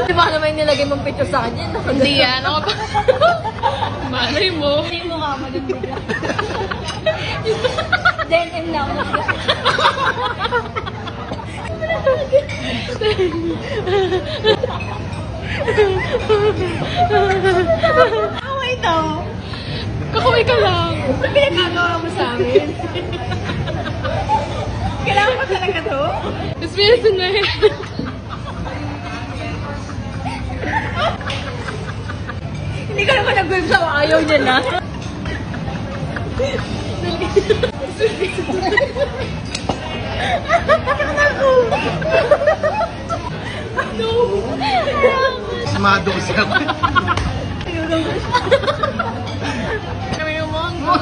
Di ba naman nilagay mong picture sa akin yan? Hindi yan. Ako pa. Malay mo. Hindi mo ka magbigla. Then and now. Away daw. Kakaway ka lang. Ano pinagagawa mo sa amin? Kailangan mo talaga to? Espiritu na eh. Hindi ka naman nag-web sa ayaw niya na. Smado ko siya. Kami yung mongo.